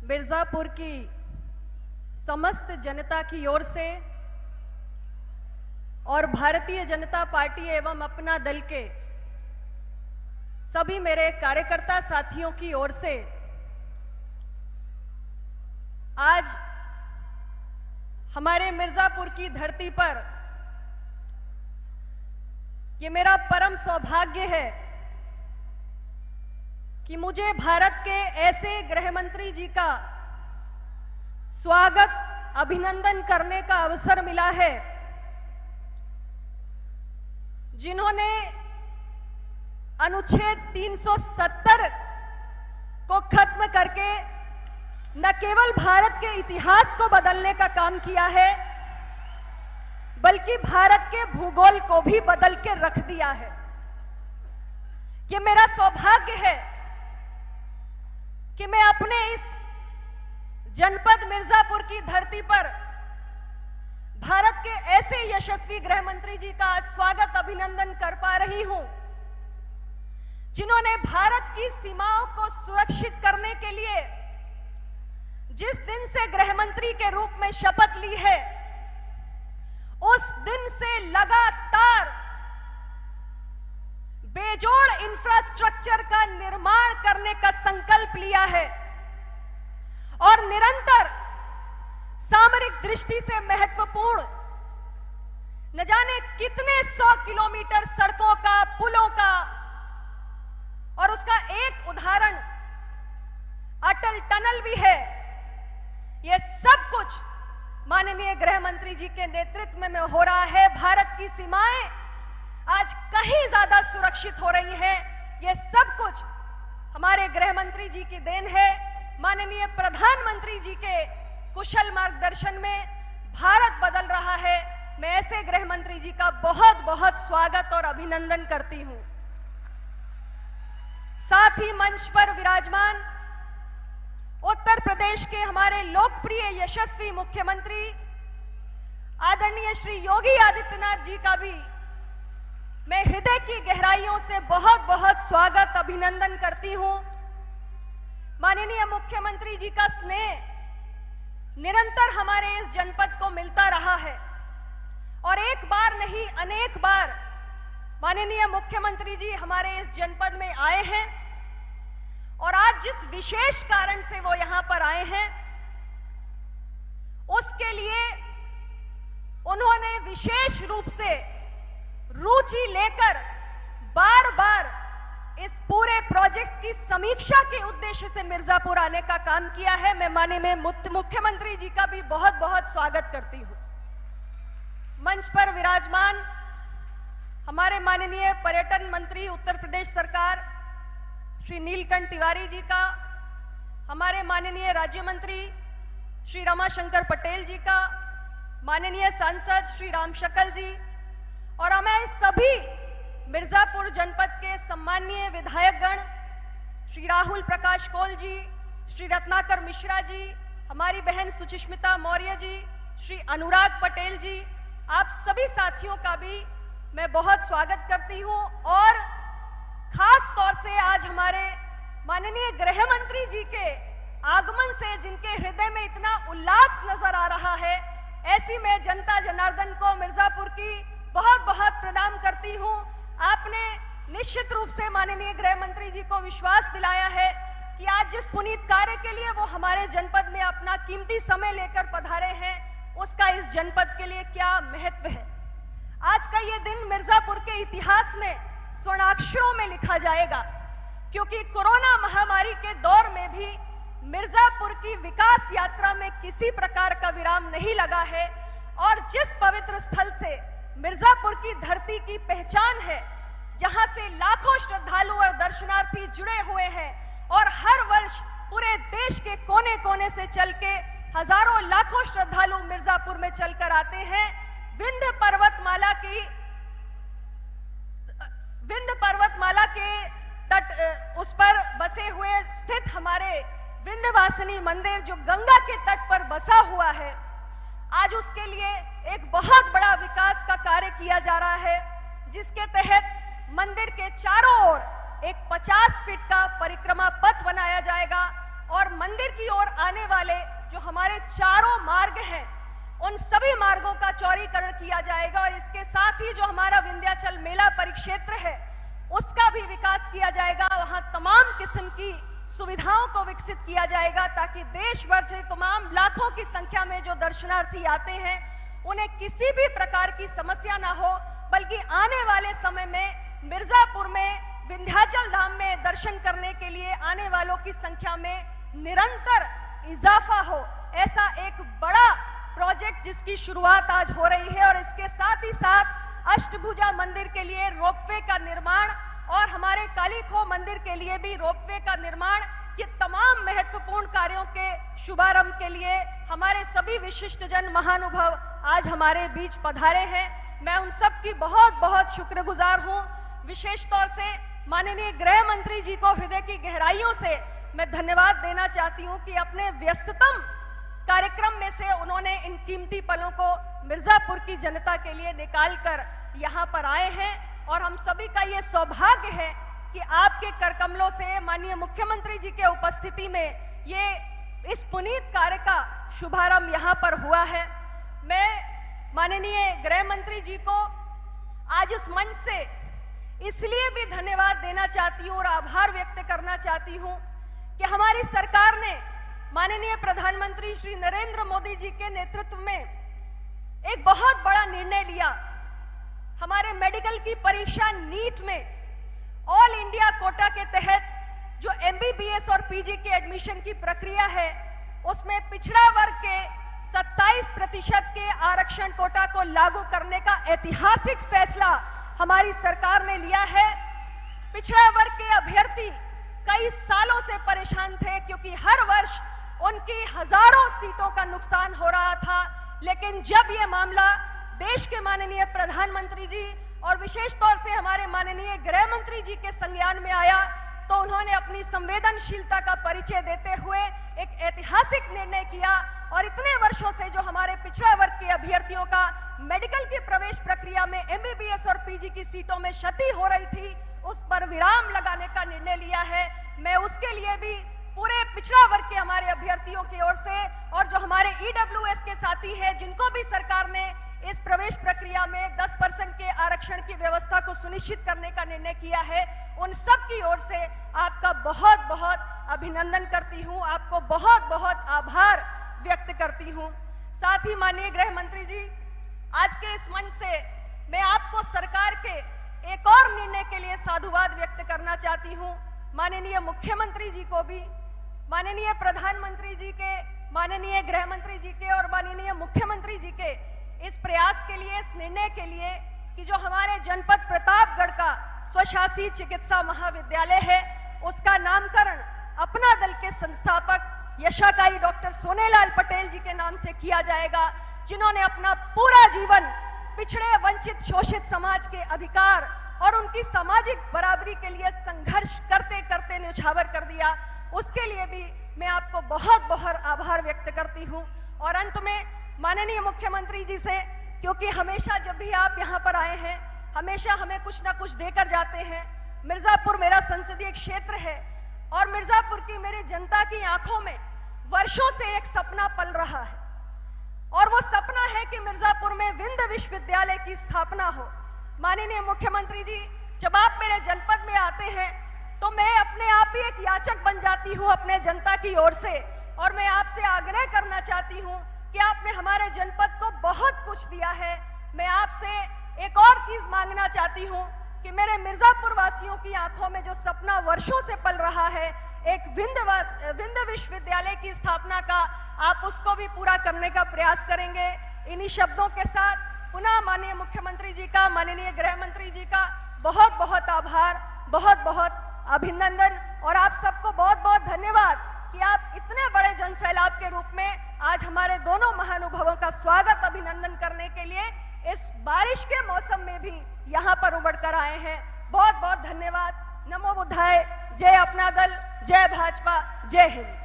मिर्जापुर की समस्त जनता की ओर से और भारतीय जनता पार्टी एवं अपना दल के सभी मेरे कार्यकर्ता साथियों की ओर से आज हमारे मिर्जापुर की धरती पर ये मेरा परम सौभाग्य है कि मुझे भारत के ऐसे गृह मंत्री जी का स्वागत अभिनंदन करने का अवसर मिला है जिन्होंने अनुच्छेद 370 को खत्म करके न केवल भारत के इतिहास को बदलने का काम किया है बल्कि भारत के भूगोल को भी बदल के रख दिया है। ये मेरा सौभाग्य है कि मैं अपने इस जनपद मिर्जापुर की धरती पर भारत के ऐसे यशस्वी गृह मंत्री जी का स्वागत अभिनंदन कर पा रही हूं जिन्होंने भारत की सीमाओं को सुरक्षित करने के लिए जिस दिन से गृह मंत्री के रूप में शपथ ली है उस दिन से लगातार बेजोड़ इंफ्रास्ट्रक्चर का निर्माण करने का संकल्प लिया है और निरंतर सामरिक दृष्टि से महत्वपूर्ण न जाने कितने 100 किलोमीटर सड़कों का, पुलों का, और उसका एक उदाहरण अटल टनल भी है। यह सब कुछ माननीय गृह मंत्री जी के नेतृत्व में हो रहा है। भारत की सीमाएं आज कहीं ज्यादा सुरक्षित हो रही हैं। यह सब कुछ हमारे गृह मंत्री जी की देन है। माननीय प्रधानमंत्री जी के कुशल मार्गदर्शन में भारत बदल रहा है। मैं ऐसे गृह मंत्री जी का बहुत बहुत स्वागत और अभिनंदन करती हूं। साथ ही मंच पर विराजमान उत्तर प्रदेश के हमारे लोकप्रिय यशस्वी मुख्यमंत्री आदरणीय श्री योगी आदित्यनाथ जी का भी मैं हृदय की गहराइयों से बहुत बहुत स्वागत अभिनंदन करती हूं। माननीय मुख्यमंत्री जी का स्नेह निरंतर हमारे इस जनपद को मिलता रहा है और एक बार नहीं अनेक बार माननीय मुख्यमंत्री जी हमारे इस जनपद में आए हैं और आज जिस विशेष कारण से वो यहां पर आए हैं उसके लिए उन्होंने विशेष रूप से रुचि लेकर बार बार इस पूरे प्रोजेक्ट की समीक्षा के उद्देश्य से मिर्जापुर आने का काम किया है। मैं माननीय मुख्यमंत्री जी का भी बहुत बहुत स्वागत करती हूं। मंच पर विराजमान हमारे माननीय पर्यटन मंत्री उत्तर प्रदेश सरकार श्री नीलकंठ तिवारी जी का, हमारे माननीय राज्य मंत्री श्री रमाशंकर पटेल जी का, माननीय सांसद श्री राम शकल जी और हमारे सभी मिर्जापुर जनपद के सम्माननीय विधायकगण श्री राहुल प्रकाश कोल जी, श्री रत्नाकर मिश्रा जी, हमारी बहन सुचिस्मिता मौर्य जी, श्री अनुराग पटेल जी, आप सभी साथियों का भी मैं बहुत स्वागत करती हूं और खास तौर से आज हमारे माननीय गृह मंत्री जी के आगमन से जिनके हृदय में इतना उल्लास नजर आ रहा है, ऐसी मैं जनता जनार्दन को मिर्जापुर की बहुत बहुत प्रणाम करती हूं। आपने निश्चित रूप से माननीय गृह मंत्री जी को विश्वास दिलाया है कि आज जिस पुनीत कार्य के लिए वो हमारे जनपद में अपना कीमती समय लेकर पधारे हैं उसका इस जनपद के लिए क्या महत्व है। आज का ये दिन मिर्जापुर के इतिहास में स्वर्णाक्षरों में लिखा जाएगा क्योंकि कोरोना महामारी के दौर में भी मिर्जापुर की विकास यात्रा में किसी प्रकार का विराम नहीं लगा है और जिस पवित्र स्थल से मिर्जापुर की धरती की पहचान है, जहां से लाखों श्रद्धालु और दर्शनार्थी जुड़े हुए हैं और हर वर्ष पूरे देश के कोने कोने से चल के हजारों लाखों श्रद्धालु मिर्जापुर में चलकर आते हैं। विंध्य पर्वतमाला के तट उस पर बसे हुए स्थित हमारे विंध्यवासिनी मंदिर जो गंगा के तट पर बसा हुआ है, आज उसके लिए एक बहुत बड़ा विकास का कार्य किया जा रहा है जिसके तहत मंदिर के चारों ओर एक 50 फीट का परिक्रमा पथ बनाया जाएगा और मंदिर की ओर आने वाले जो हमारे चारों मार्ग हैं, उन सभी मार्गों का चौड़ीकरण किया जाएगा और इसके साथ ही जो हमारा विंध्याचल मेला परिक्षेत्र है उसका भी विकास किया जाएगा। वहां तमाम किस्म की सुविधाओं को विकसित किया जाएगा ताकि देश भर से तमाम लाखों की संख्या में जो दर्शनार्थी आते हैं उन्हें किसी भी प्रकार की समस्या ना हो, बल्कि आने वाले समय में मिर्जापुर में विंध्याचल धाम में दर्शन करने के लिए आने वालों की संख्या में निरंतर इजाफा हो। ऐसा एक बड़ा प्रोजेक्ट जिसकी शुरुआत आज हो रही है और इसके साथ ही साथ अष्टभुजा मंदिर के लिए रोपवे का निर्माण और हमारे कालीखो मंदिर के लिए भी रोपवे का निर्माण, ये तमाम महत्वपूर्ण कार्यों के शुभारंभ के लिए हमारे सभी विशिष्ट जन महानुभाव आज हमारे बीच पधारे हैं। मैं उन सब की बहुत बहुत शुक्रगुजार हूं। विशेष तौर से माननीय गृह मंत्री जी को हृदय की गहराइयों से मैं धन्यवाद देना चाहती हूं कि अपने व्यस्ततम कार्यक्रम में से उन्होंने इन कीमती पलों को मिर्जापुर की जनता के लिए निकाल कर यहाँ पर आए हैं और हम सभी का ये सौभाग्य है कि आपके करकमलों से माननीय मुख्यमंत्री जी के उपस्थिति में ये इस पुनीत कार्य का शुभारंभ यहाँ पर हुआ है। मैं माननीय गृह मंत्री जी को आज इस मंच से इसलिए भी धन्यवाद देना चाहती हूँ और आभार व्यक्त करना चाहती हूँ कि हमारी सरकार ने माननीय प्रधानमंत्री श्री नरेंद्र मोदी जी के नेतृत्व में एक बहुत बड़ा निर्णय लिया। हमारे मेडिकल की परीक्षा नीट में ऑल इंडिया कोटा के तहत जो एमबीबीएस और पीजी के एडमिशन की प्रक्रिया है उसमें पिछड़ा वर्ग के 27% के आरक्षण कोटा को लागू करने का ऐतिहासिक फैसला हमारी सरकार ने लिया है। पिछड़ा वर्ग के अभ्यर्थी कई सालों से परेशान थे क्योंकि हर वर्ष उनकी हजारों सीटों का नुकसान हो रहा था, लेकिन जब ये मामला देश के माननीय प्रधानमंत्री जी और विशेष तौर से हमारे माननीय गृह मंत्री जी के संज्ञान में आया तो उन्होंने अपनी संवेदनशीलता का परिचय देते हुए एक ऐतिहासिक निर्णय किया और इतने वर्षों से जो हमारे पिछड़ा वर्ग के अभ्यर्थियों का मेडिकल की प्रवेश प्रक्रिया में एमबीबीएस और पीजी की सीटों में क्षति हो रही थी, उस पर विराम लगाने का निर्णय लिया है। मैं उसके लिए भी पूरे पिछड़ा वर्ग के हमारे अभ्यर्थियों की ओर से और जो हमारे ईडब्ल्यूएस के साथी हैं जिनको भी सरकार ने इस प्रवेश प्रक्रिया में 10% के आरक्षण की व्यवस्था को सुनिश्चित करने का निर्णय किया है, उन सब की ओर से आपका बहुत बहुत अभिनंदन करती हूं, आपको बहुत बहुत आभार व्यक्त करती हूं। साथ ही माननीय गृह मंत्री जी, आज के इस मंच से मैं आपको सरकार के एक और निर्णय के लिए साधुवाद व्यक्त करना चाहती हूं। माननीय मुख्यमंत्री जी को भी, माननीय प्रधानमंत्री जी के, माननीय गृह मंत्री जी के और माननीय मुख्यमंत्री जी के इस प्रयास के लिए, इस निर्णय के लिए कि जो हमारे जनपद प्रतापगढ़ का स्वशासी चिकित्सा महाविद्यालय है उसका नामकरण अपना दल के संस्थापक यशाकाई डॉक्टर सोनेलाल पटेल जी के नाम से किया जाएगा, जिन्होंने अपना पूरा जीवन पिछड़े वंचित शोषित समाज के अधिकार और उनकी सामाजिक बराबरी के लिए संघर्ष करते करते न्यौछावर कर दिया। उसके लिए भी मैं आपको बहुत बहुत आभार व्यक्त करती हूं। और अंत में माननीय मुख्यमंत्री जी से, क्योंकि हमेशा जब भी आप यहाँ पर आए हैं हमेशा हमें कुछ ना कुछ देकर जाते हैं। मिर्जापुर मेरा संसदीय क्षेत्र है और मिर्जापुर की मेरी जनता की आंखों में वर्षों से एक सपना पल रहा है और वो सपना है कि मिर्जापुर में विंध्य विश्वविद्यालय की स्थापना हो। माननीय मुख्यमंत्री जी, जब आप मेरे जनपद में आते हैं तो मैं अपने आप ही एक याचक बन जाती हूँ अपने जनता की ओर से, और मैं आपसे आग्रह करना चाहती हूँ कि आपने हमारे जनपद को बहुत कुछ दिया है। मैं आपसे एक और चीज मांगना चाहती हूँ कि मेरे मिर्जापुर वासियों की आंखों में जो सपना वर्षों से पल रहा है, एक विंध्य विश्वविद्यालय की स्थापना का, आप उसको भी पूरा करने का प्रयास करेंगे। इन्हीं शब्दों के साथ पुनः माननीय मुख्यमंत्री जी का, माननीय गृह मंत्री जी का बहुत बहुत आभार, बहुत बहुत अभिनंदन और आप सबको बहुत बहुत धन्यवाद कि आप इतने बड़े जनसैलाब के रूप में आज हमारे दोनों महानुभावों का स्वागत अभिनंदन करने के लिए इस बारिश के मौसम में भी यहाँ पर उमड़ कर आए हैं। बहुत बहुत धन्यवाद। नमो बुद्धाय। जय अपना दल, जय भाजपा, जय हिंद।